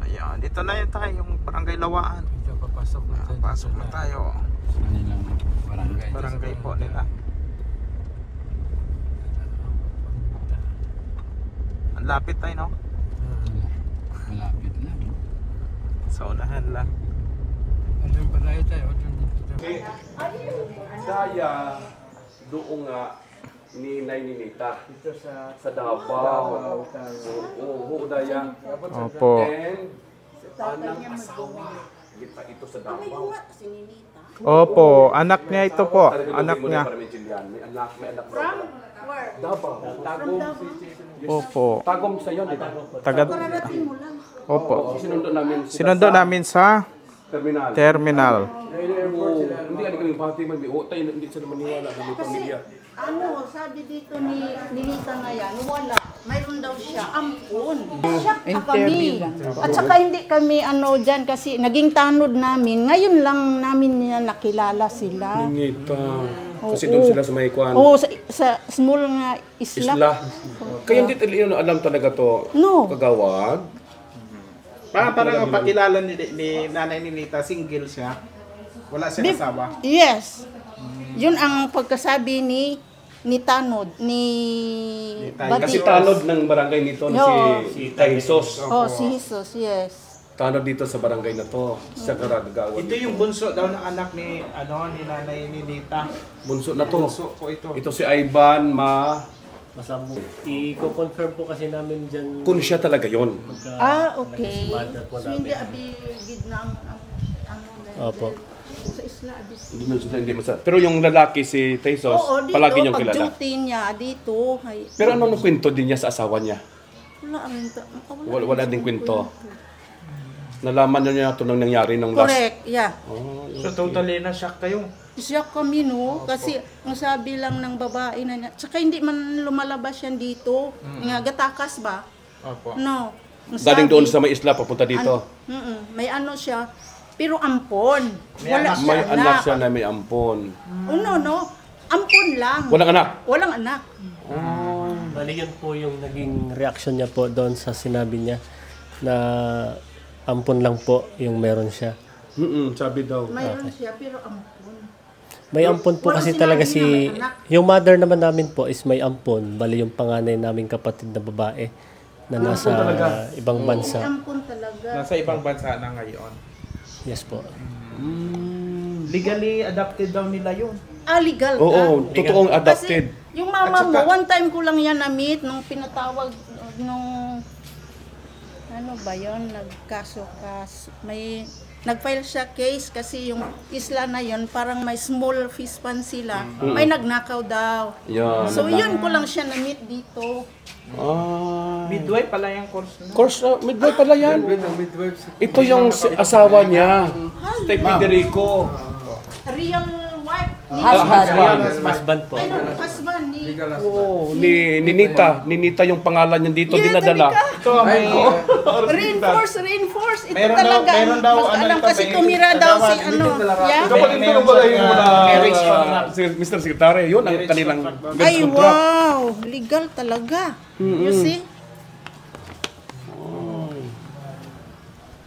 Ayan, dito na yun tayo, yung Barangay Lawaan. Ito, papasok na tayo. Pasok na tayo. Kanilang barangay. Barangay po nila. Ang lapit tayo, no? Malapit lang. Sa unahan lang. Andun pa tayo tayo. Daya doon nga ni Ninita Ito sa Davao. Oo, daya. Opo. And anak asawa. Kita ito sa Davao. Opo, anak niya ito po. Anak niya. May anak Davao. Tagum. Opo. Tagum sa iyo, di ba? Taga. Opo. Sinundo namin sa Sinundo namin sa terminal. terminal. Hindi kami pati man hindi sa maniwala na may pamilya. Ano, sabi dito ni Lita na yan, wala. Mayroon daw siya, ampun. Shock na kami. At saka hindi kami ano dyan kasi naging tanod namin. Ngayon lang namin niya nakilala sila. Ninita. Kasi Oo. doon sila sa may kwan. Oo, sa small nga isla. Isla. Kaya hindi alam talaga to. No. Kagawad. Parang ang pakilala ni Nanay Ninita, single siya. Wala siyang asawa. Yes. Yun ang pagkasabi ni Tanod, ni Tanod. Kasi Bati. tanod ng barangay nito Yo. si Jesus. Oh, si Jesus, yes. Tanod dito sa barangay na to. Sa Karagawad. Ito yung bunso daw ng anak ni ni Nanay Ninita. Bunso na to. Bunso po ito. Ito si Ivan Masamo. I-confirm po kasi namin dyan. Kun siya talaga yon. Okay. So hindi abigid na ang ano na. Opo. Sa isla abis. Hindi masarap. Pero yung lalaki si Jesus, Oo, dito, palagi niyong kilala. pag-duty niya dito. Ay, Pero ano nung kwento din niya sa asawa niya? wala rin. Wala ding kwento. Nalaman niya ito nang nangyari nung last. Correct, yeah. Oh, So totally na shock kayo. Siyak kami, no? Kasi ang sabi lang ng babae na niya, tsaka hindi man lumalabas yan dito. Nga, gatakas ba? Opo. No. Ang galing sabi, doon sa may isla papunta dito. May ano siya, pero ampon. Wala siya May anak siya na may ampon. No. Ampon lang. Walang anak. Walang anak. Bali yun po yung naging reaction niya po doon sa sinabi niya na ampon lang po yung meron siya. Sabi daw. Mayroon siya, pero ampon. May ampon po Walang kasi sinabi talaga na may anak. yung mother naman namin po is may ampon. Bali yung panganay naming kapatid na babae na nasa ibang May bansa. ampon talaga. Nasa ibang bansa na ngayon. Yes po. Legally adopted daw nila yun. Legal ka. Oo, totoong adopted. Kasi yung mama mo, one time ko lang yan na-meet nung pinatawag nung ano ba yun, nag-file siya case kasi yung isla na yun, parang may small fish pan sila, may nagnakaw daw. Yan. So yun ko lang siya na-meet dito. Midway pala yung course na. Course, midwife pala yan. Ito yung asawa niya. Steve Federico. Real wife ni Husband po. husband ni Oh, ni Ninita yung pangalan niya dito dinadala. Ito may reinforce. Ito Meron talaga. daw- meron daw Mas ano alam ito, kasi may- tumira daw si dalawa, ano. Yeah? Kapatid ko nung bagay yung Marriage Mr. Secretary, yun ang kanilang Ay, marriage contract. wow! Legal talaga. You see?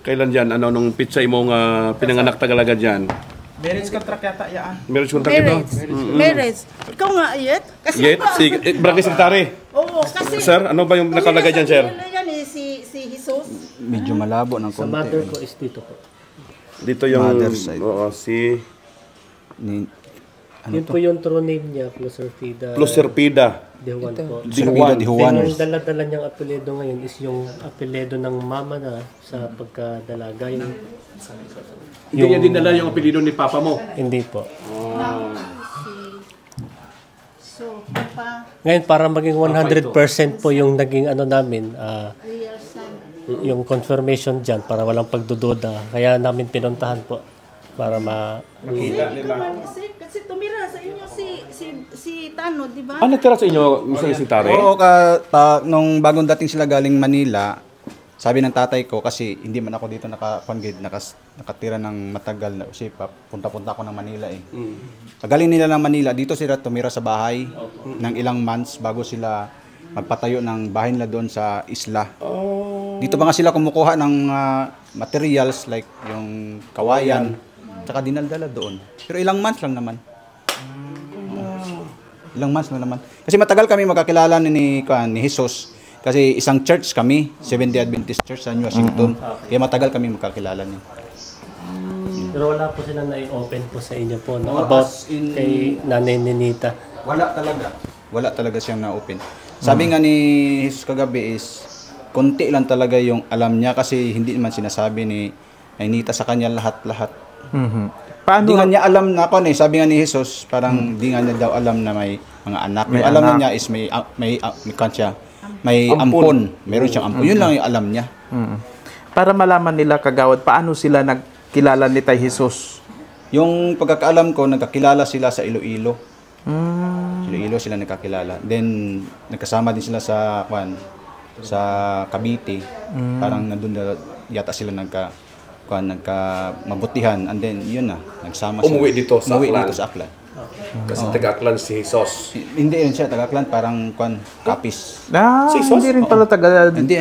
Kailan dyan? Ano, nung pizza imong pinanganak tagalaga dyan? marriage contract yata yan. Marriage contract ito? Marriage. Ikaw nga, Yet? Kasi Yet, si Barangay Secretary. Oo, kasi... Sir, ano ba yung nakalagay dyan, sir? Yan eh, si Jesus. Medyo malabo ng Sa konti. mother ko is dito po. Dito yung, Mother side. oo, si Ni, ano Yun to? po yung true name niya, Closerfida Cluserpida. De Juan po. Silvida de Juan. Yung dala-dala niyang apelyido ngayon is yung apelyido ng mama na sa pagkadalaga. Hindi niya dinala yung apelido ni Papa mo. Hindi po. So, Papa, Ngayon para maging 100% po yung naging ano namin, real son. yung confirmation dyan para walang pagdududa. Kaya namin pinuntahan po para Makita nila. Kasi tumira sa inyo si Tano, di ba? Natira sa inyo, Mr. Secretary? Oo, nung bagong dating sila galing Manila, sabi ng tatay ko, kasi hindi man ako dito nakatira ng matagal na usipa, punta-punta ako ng Manila eh. Pagaling nila ng Manila, dito sila tumira sa bahay ng ilang months bago sila magpatayo ng bahay nila doon sa isla. Dito pa nga sila kumukuha ng materials like yung kawayan, tsaka dinaldala doon. Pero ilang months lang naman. Ilang months lang naman. Kasi matagal kami magkakilala ni Jesus. Kasi isang church kami, Seventh-day Adventist Church sa New Washington. Kaya matagal kami magkakilala niya. Pero wala po silang na-open po sa inyo po no? About kay Nanay Ninita. Wala talaga. Wala talaga siyang na-open. Sabi nga ni Jesus kagabi is, konti lang talaga yung alam niya kasi hindi naman sinasabi ni Ninita sa kanya lahat-lahat. Paano? Hindi nga niya alam na ako sabi nga ni Jesus, parang di nga niya daw alam na may mga anak. Yung alam niya is may ampon. Meron siyang ampon. Yun lang yung alam niya. Para malaman nila kagawad, paano sila nagkilala ni Tay Jesus? Yung pagkakaalam ko, nagkakilala sila sa Iloilo. Iloilo sila nagkakilala. Then, nagkasama din sila sa Cavite. Parang nandun na yata sila nagkamabutihan. And then, yun na, nagsama sila. Umuwi dito sa Aklan. Kasi taga-Aklan si Jesus. Hindi yun siya, taga-Aklan, parang Kapis. Si Jesus? Hindi rin pala taga... Hindi.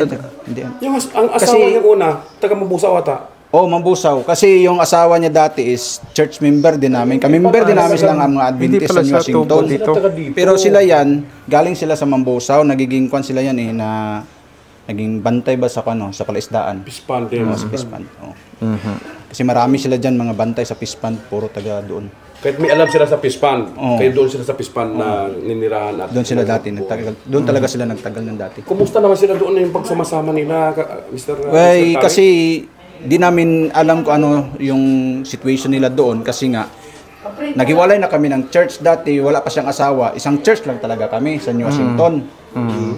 Yung ang asawa niya una, taga-Mabusaw ata. Mambusaw. Kasi yung asawa niya dati is church member din namin. Kami-member din namin sila ng mga Adventist sa New Washington. Pero sila yan, galing sila sa Mambusaw, nagiging sila yan na naging bantay ba sa sa palaisdaan. Pispan. Sa Pispan. Kasi marami sila dyan, mga bantay sa Pispan, puro taga doon. Kahit may alam sila sa Pispan, kaya doon sila sa Pispan na ninirahan. Doon sila dati, doon talaga sila nagtagal ng dati. Kumusta naman sila doon yung pagsama-sama nila, Mr. Well, kasi di namin alam kung ano yung situation nila doon kasi nga naghiwalay na kami ng church dati, wala pa siyang asawa. Isang church lang talaga kami sa New Washington.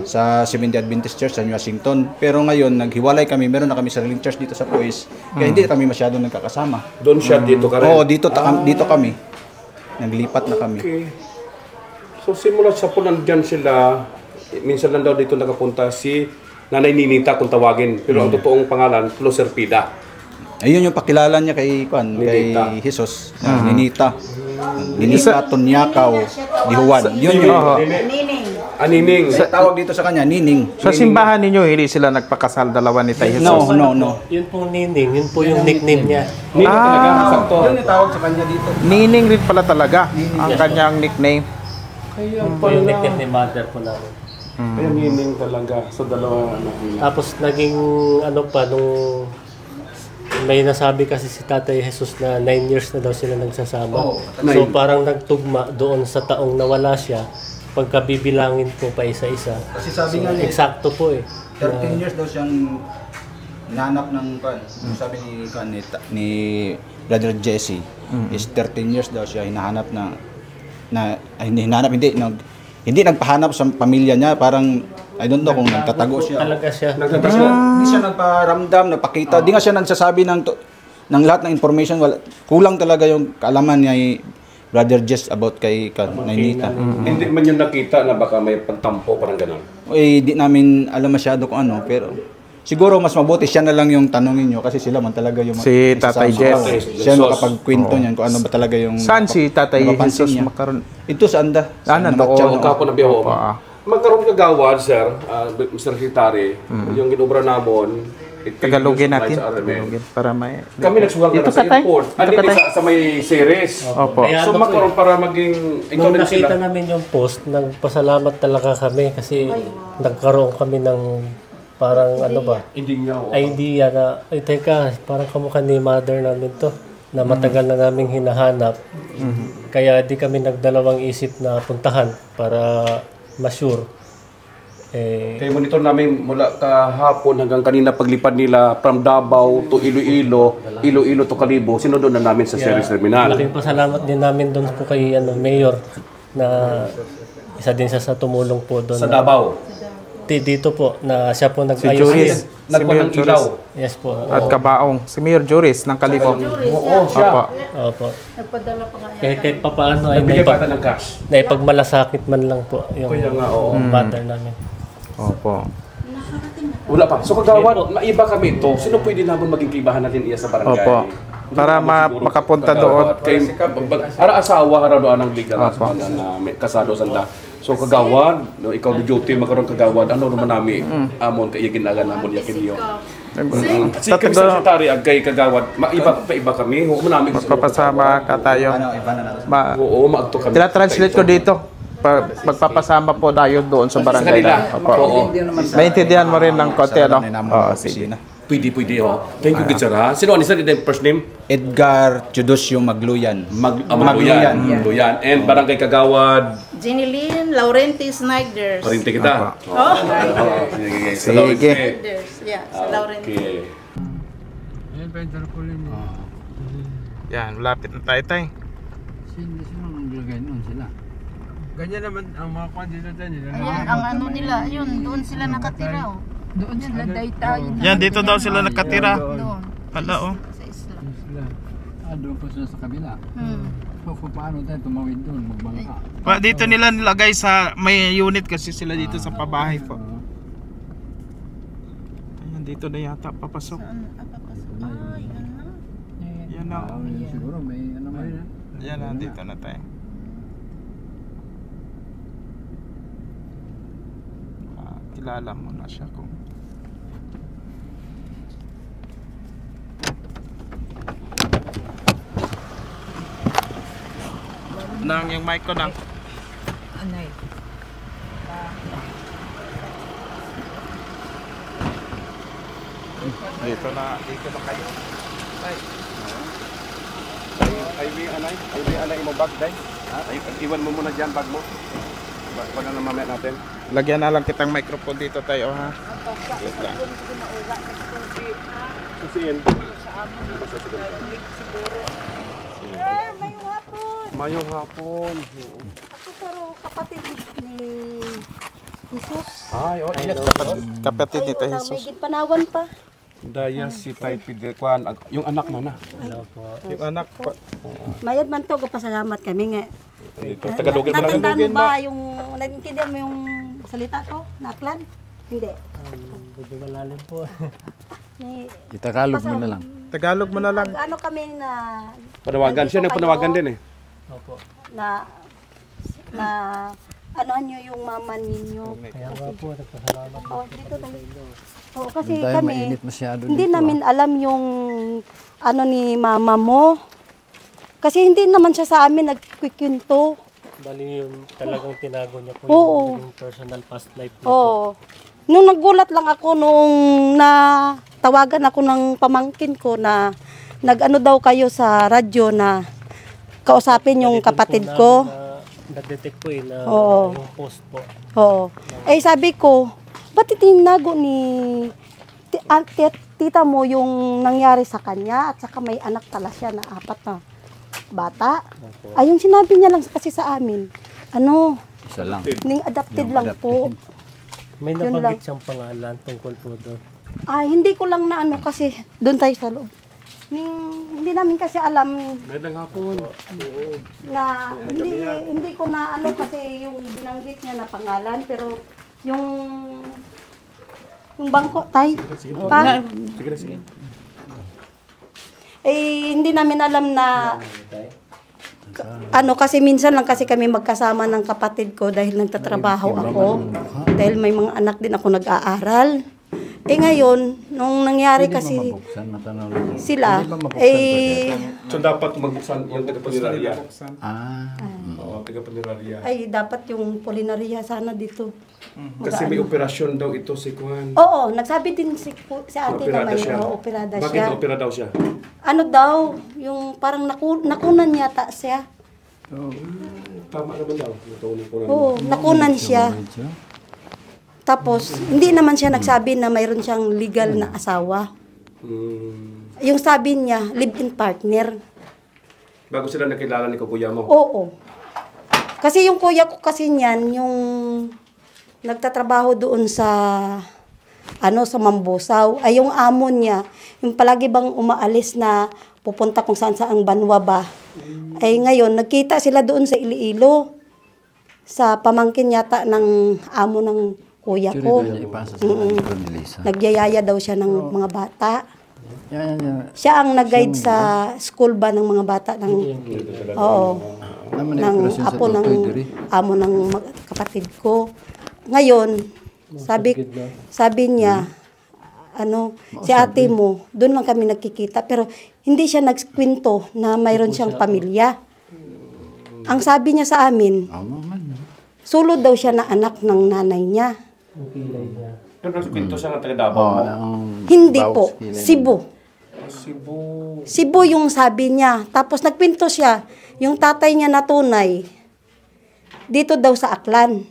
Sa Seventh-day Adventist Church sa New Washington. Pero ngayon naghiwalay kami, meron na kami sariling church dito sa Puis. Kaya hindi kami masyadong nagkakasama. Doon siya, dito ka rin? Oo, dito kami. Naglipat na kami. Okay. So simula sa po nandyan sila, minsan lang daw dito nakapunta si Nanay Ninita kung tawagin. Pero ang totoong pangalan, Floserpida. Ayun yung pakilala niya kay Jesus. Ninita. Ninita, Tunyakaw, Dihuan. Yun yung Nining. tawag dito sa kanya, Nining. Sa simbahan ninyo, hindi sila nagpakasal dalawa ni Tay Jesus? No. Yun pong Nining, yun po yung nickname niya. Nining talaga, sakto. Yun yung tawag sa kanya dito. Nining rin pala talaga ang kanyang nickname. Yun po yung nickname ni mother po namin. Kaya Nining talaga sa dalawa anak nila. Tapos naging nung may nasabi kasi si Tatay Jesus na 9 years na daw sila nagsasama. So parang nagtugma doon sa taong nawala siya. Pagkabibilangin po pa isa-isa. Kasi sabi nga niya, eksakto po 13 years daw siyang hinahanap ng sabi ni Brother Jesse is 13 years daw siya hinahanap hindi nagpahanap sa pamilya niya, parang I don't know kung nagtatago siya. Talaga siya. Hindi siya nagparamdam, nagpakita. Di nga siya nagsasabi ng lahat ng information. Kulang talaga yung kaalaman niya Brother Jess about kay Ninita. Hindi man yung nakita na baka may pagtampo, parang gano'n. Di namin alam masyado kung ano, pero siguro mas mabuti siya na lang yung tanongin nyo kasi sila man talaga yung Si Tatay Jess. Siya makapagkwento niyan kung ano ba talaga yung Saan si Tatay napapansin Jesus niya. makaroon? Ito sa Anda. Doon. Ang kapo na biyaho. Magkaroon kagawad, sir, Mr. Secretary, yung ginubra namon, Tagalogin natin. Para may... Kami nagsugal ka na sa airport. Sa may series. Opo. So magkaroon para maging... Nung nakita namin yung post, nagpasalamat talaga kami kasi nagkaroon kami ng parang idea na, teka, parang kamukha ni mother namin to na matagal na naming hinahanap. Kaya di kami nagdalawang isip na puntahan para ma-sure. Kaya monitor namin mula kahapon hanggang kanina paglipad nila from Davao to Iloilo, Iloilo to Kalibo, sinunod na namin sa service terminal. Malaking pasalamat din namin doon po kay Mayor na isa din siya sa tumulong po doon. Sa Davao. Dito po na siya po Si Juris. Nagpang ilaw. Yes po. At Kabaong. Si Mayor Juris ng Kalibo. Oo, siya. Opo. Nagpadala pa nga Kahit papaano ay Nagbigay pa ng cash. naipagmalasakit man lang po yung Kaya nga, oo. mother namin. Opo. Wala pa. So kagawad, maiba kami ito. Sino pwede naman maging kaibahan natin iya sa barangay? Opo. Para makapunta doon. Para asawa ka doon ang legal husband na may kasado sanda. So kagawad, no, ikaw di duty makaroon kagawad, ano naman nami amon kay ginagan namon yakin niyo. Si kami sekretary ag kay kagawad, iba kami, huwag mo namin Magpapasama ka tayo. Oo, maagto kami. Tira-translate ko dito. Magpapasama po tayo doon sa barangay kanila. na. Opo. Oo. Maintindihan mo rin ng konti, ano? Oo, sige. Pwede, oh. Thank you, good sir, ha? Sino ang isa din first name? Edgar Teodosio Magluyan. Magluyan. And barangay kagawad. Jeneline Laurentiis Snyders. Parinte kita. Oh, Sige. Snyders. Yeah, sa Laurentiis. Okay. Yan, lapit na tayo, tay. Ganyan naman ang mga kwan dito dyan. Ayan, ang ano nila, yun, doon sila nakatira, oh. Doon sila day tayo. Yan, dito daw sila nakatira. Doon. Hala, oh. Sa isla. Doon po sila sa kabila. Hmm. So, paano tayo tumawid doon? Magbangka. Dito nila nilagay sa, may unit kasi sila dito sa pabahay po. Ayan, dito na yata papasok. Saan? Papasok. Ay, ano? Yan na. Siguro may ano may Yan na, dito na tayo. Kilala mo na siya kung nang yung mic ko nang Anay. dito na kayo. Ay, anay mo bag, day. Ay, iwan mo muna dyan, bag mo. Bag na mamaya natin. Lagyan na lang kitang microphone dito tayo, ha. Wait lang. Susiin. Mayong hapon. Ako pero kapatid ni Jesus. Ay, Kapatid nito, Jesus. May panawan pa. Daya si Tay Pidekwan, yung anak mo na. Yung anak pa. Mayad man to, pasalamat kami nga. Ito, Tagalogin mo lang. Natandaan mo ba yung, naintindihan mo yung salita ko? Naklan? Hindi. Medyo malalim po. Itagalog mo na lang. Tagalog mo na lang. Ano kami na Panawagan, siya nagpanawagan din eh. Opo. na anuhan nyo yung mama ninyo. Kaya nga po, nagpasalamat. Oh, dito tayo. Oo, kasi Dahil kami, mainit masyado hindi dito, namin alam yung ano ni mama mo. Kasi hindi naman siya sa amin nagkikwento. Bali yung talagang tinago niya po Oo. yung personal past life niya po. Oo. Nung nagulat lang ako nung tawagan ako ng pamangkin ko na nag-ano daw kayo sa radyo na kausapin yung kapatid ko. Nag-detect po na Oo. yung post po. Oo. Eh sabi ko, ba't itinago ni tita mo yung nangyari sa kanya at saka may anak pala siya na 4 na bata? Ay, yung sinabi niya lang kasi sa amin, ano, Isa lang. ning adopted lang po. May Yun lang. nabanggit siyang pangalan tungkol po doon. Ay, hindi ko lang na ano kasi doon tayo sa loob. Hindi namin kasi alam Magandang hapon. na hindi ko na ano kasi yung binanggit niya na pangalan pero yung bangko tay pa Sige na, sige. hindi namin alam na ano kasi minsan lang kasi kami magkasama ng kapatid ko dahil nagtatrabaho ako dahil may mga anak din ako nag-aaral. Ngayon, nung nangyari kasi Mabuksan, matanaw lang. sila, So dapat magbuksan yung taga-panirarya. Oo, taga-panirarya. ay dapat yung pulinarya sana dito. Kasi may operasyon daw ito si Kwan. Oo, nagsabi din si ate na may operada Bakit siya. na-opera daw siya? Ano daw, yung parang nakunan yata siya. Tama naman daw. Oo, nakunan siya. Tapos, hindi naman siya nagsabi na mayroon siyang legal na asawa. Yung sabi niya, live-in partner. Bago sila nakilala ni kuya mo? Oo. Kasi yung kuya ko kasi niyan, yung nagtatrabaho doon sa sa Mambusaw, ay yung amo niya, yung palagi bang umaalis na pupunta kung saan saang banwa ba. Ay ngayon, nagkita sila doon sa Iloilo. Sa pamangkin yata ng amo ng kuya ko. Nagyayaya daw siya ng mga bata. Siya ang nag-guide sa school ba ng mga bata ng Oo. ng apo ng amo ng kapatid ko. Ngayon, sabi niya, si ate mo, doon lang kami nagkikita. Pero hindi siya nagkwento na mayroon siyang pamilya. Ang sabi niya sa amin, sulod daw siya na anak ng nanay niya. Pero nagkwento siya ng taga Davao. Hindi po, Cebu. Cebu yung sabi niya. Tapos nagkwento siya, yung tatay niya na tunay, dito daw sa Aklan.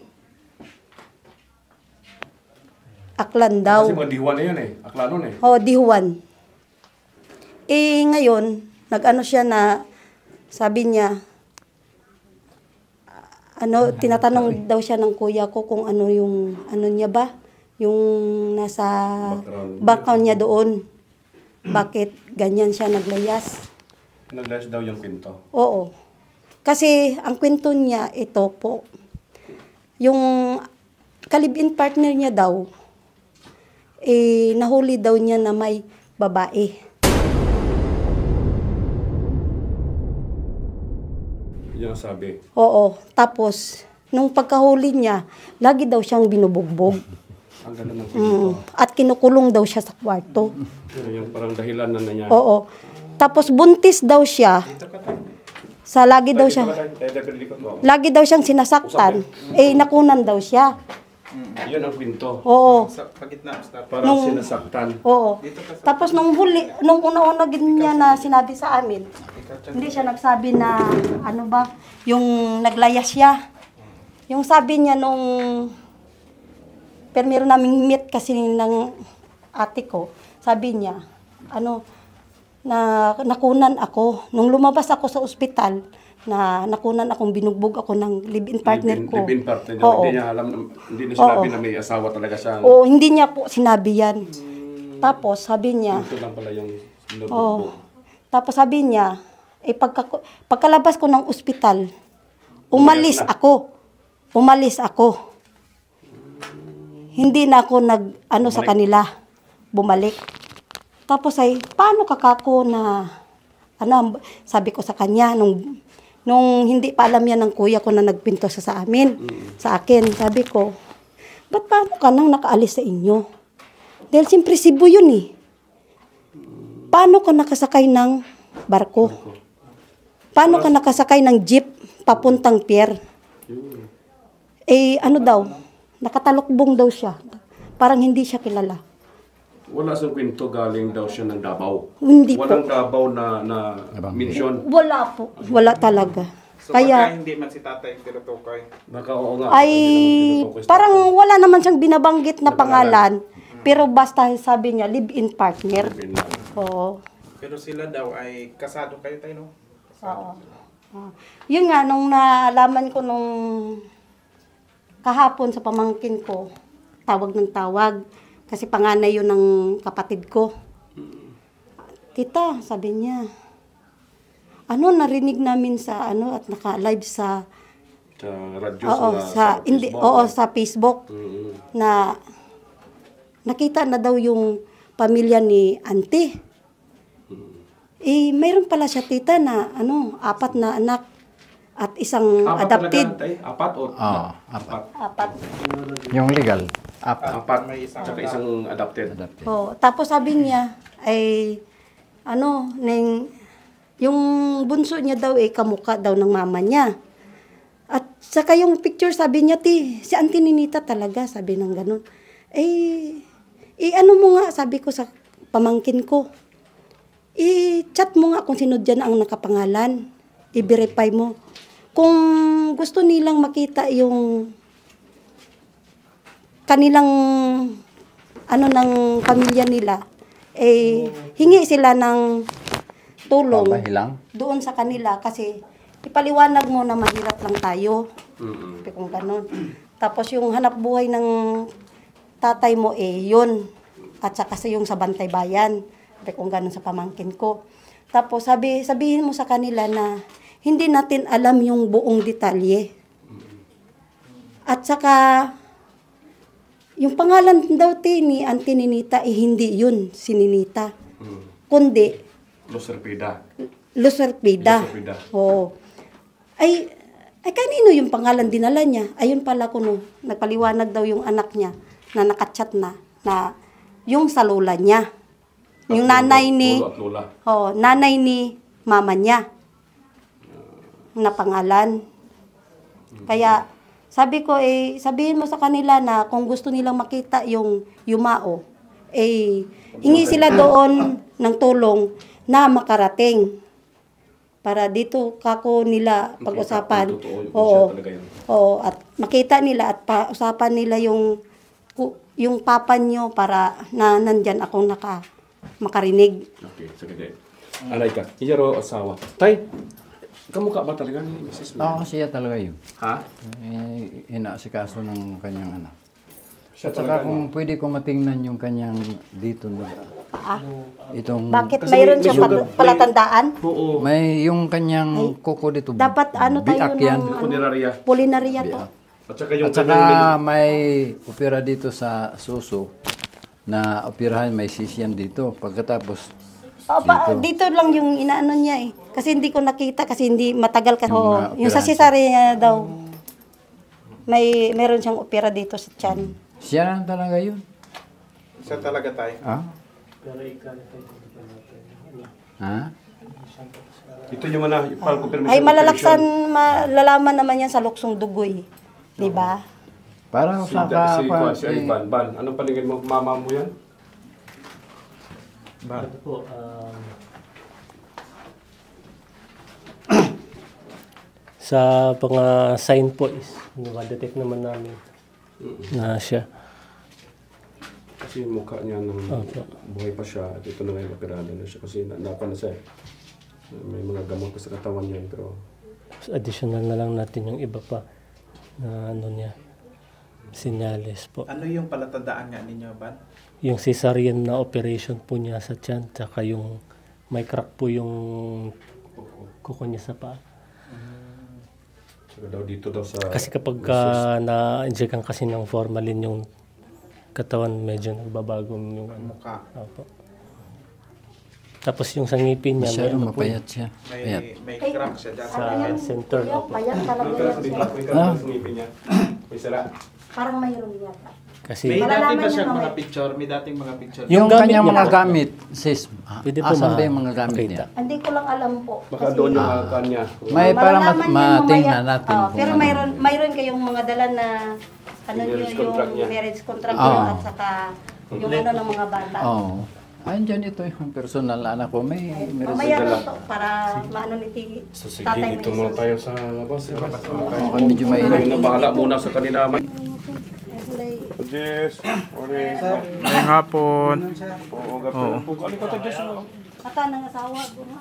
Aklan daw. Kasi mga Dihuan na yun Aklanon Dihuan. Ngayon, nag-ano siya na, sabi niya, tinatanong daw siya ng kuya ko kung ano yung, niya ba? Yung nasa background niya doon. Bakit ganyan siya naglayas? Naglayas daw yung kwento? Oo. Kasi ang kwento niya, ito po, yung kalibin partner niya daw, nahuli daw niya na may babae. Yan ang sabi? Oo. Tapos, nung pagkahuli niya, lagi daw siyang binubugbog. Ang ganda ng kwento. At kinukulong daw siya sa kwarto. Yung parang dahilan na niya. Oo. Tapos buntis daw siya. Lagi daw siyang sinasaktan. Nakunan daw siya. Yun ang kwento. Oo. Parang sinasaktan. Oo. Tapos nung una-una niya na sinabi sa amin, hindi siya nagsabi na yung naglayas siya. Yung sabi niya pero meron naming meet kasi ng ate ko, sabi niya, na nakunan ako. Nung lumabas ako sa ospital, nakunan akong binugbog ako ng live-in partner ko. Live-in partner niya. Hindi niya alam, hindi niya sinabi na may asawa talaga siya. Oo, hindi niya po sinabi yan. Tapos sabi niya, ito lang pala yung binugbog. Tapos sabi niya, pagkalabas ko ng ospital, umalis ako. Hindi na ako sa kanila, bumalik. Tapos paano kakako na, sabi ko sa kanya, nung hindi pa alam yan ng kuya ko na nagpinto sa akin, sabi ko, ba't paano ka nang nakaalis sa inyo? Dahil siyempre Cebu yun Paano ka nakasakay ng barko? Paano ka nakasakay ng jeep papuntang pier? Nakatalukbong daw siya. Parang hindi siya kilala. Wala sa kwento galing daw siya ng Davao? Hindi Walang po. Davao na mention? Wala po. Wala talaga. So kaya hindi man si tatay tinutukoy? Baka oo nga. Parang wala naman siyang binabanggit na pangalan. Pero basta sabi niya, live-in partner. Oo. Pero sila daw ay kasado kayo tayo, no? Oo. Yun nga, nung nalaman ko nung kahapon sa pamangkin ko, tawag ng tawag. Kasi panganay yun ng kapatid ko. Tita, sabi niya, narinig namin sa at naka-live sa radyo, sa Facebook. Na nakita na daw yung pamilya ni auntie. Mayroon pala siya tita na 4 na anak at isang adopted. Apat o? Apat. Yung legal. Apat. Tsaka isang adopted. Tapos sabi niya, yung bunso niya daw kamukha daw ng mama niya. At saka yung picture sabi niya, si Auntie Ninita talaga, sabi ng ganun. Mo nga, sabi ko sa pamangkin ko, i-chat mo nga kung sino dyan ang nakapangalan. I-verify mo. Kung gusto nilang makita yung kanilang ng pamilya nila, hingi sila ng tulong doon sa kanila kasi ipaliwanag mo na mahirap lang tayo. Kung ganun. Tapos yung hanap buhay ng tatay mo yun. At saka yung sa Bantay Bayan. Kung ganun sa pamangkin ko. Tapos sabihin mo sa kanila na hindi natin alam yung buong detalye. At saka yung pangalan daw ni Auntie Ninita hindi yun si Ninita. Kundi Lucerpida. Lucerpida. Oo. Ay kanino yung pangalan dinala niya? Ayun pala kuno, nagpaliwanag daw yung anak niya na nakachat na yung sa lola niya. Yung nanay ni nanay ni mama niya na pangalan. Kaya sabi ko sabihin mo sa kanila na kung gusto nilang makita yung yumao, hingi sila doon ng tulong na makarating. Para dito kako nila pag-usapan. Oo, at makita nila at usapan nila yung papa nyo para na nandyan akong makarinig. Okay, sige. Alay ka. Iyaro asawa. Tay, kamukha ba talaga ni Mrs. Mia? Oo, siya talaga yun. Ha? Inaasikaso ng kanyang anak. Siya At saka talaga, kung pwede ko matingnan yung kanyang dito na itong Bakit mayroon siya palatandaan? Oo. may yung kanyang kuko dito. Dapat ano tayo biak yan. ng Punerarya. Pulinarya to. At saka yung At saka may opera dito sa suso na operahan may sisyan dito. Pagkatapos Dito lang yung inaano niya Kasi hindi ko nakita kasi hindi matagal kasi. Yung sa cesarean daw. Meron siyang opera dito sa tiyan. siya lang talaga yun. Siya talaga tayo. Ha? ito yung confirmation. Ay malalaman naman yan sa luksong dugoy. Di ba? Para sa Si Ivan. Ban, anong palingin mo? Mama mo yan? Ito po, sa mga sign po is detect naman namin na siya. Kasi yung mukha niya nung buhay pa siya at ito na ngayon operahan na siya kasi napa na siya. May mga gamot pa sa katawan niya pero Additional na lang natin yung iba pa na niya, senyales po. Ano yung palatandaan nga ninyo, Ban? Yung cesarean na operation po niya sa tiyan, tsaka yung may crack po yung kuko niya sa paa. daw dito daw sa Kasi kapag na-injectan kasi ng formalin yung katawan, medyo nagbabago yung mukha. Opo. Tapos yung sa ngipin niya, masyadong mapayat siya. May crack siya dyan. Sa center. Opo. Payat talaga yan. may crack sa ngipin niya. May sira. Parang mayroon yata. Kasi May dati Malalaman ba siya niya mga picture? May dating mga picture. Yung kanyang niya mga po. gamit, sis, Pwede po asan ba yung mga gamit makita. niya? Hindi ko lang alam po. Baka doon yung mga kanya. May para Malalaman niya matingnan mamaya. natin. kung Pero ano. mayroon kayong mga dala na Marriage contract niya. yung marriage contract Oo. niya at saka yung ng mga bata. Oo. Andyan ito yung personal anak ko. May Mamaya lang to para maano ni So sige, tatay dito mo muna tayo sa labas. medyo mainit. Ayun na bahala muna sa kanila. Yes. Ore. Ngayong hapon. Oo, gapon. Kung ano ka ta Diyos. Kata ng asawa ko na.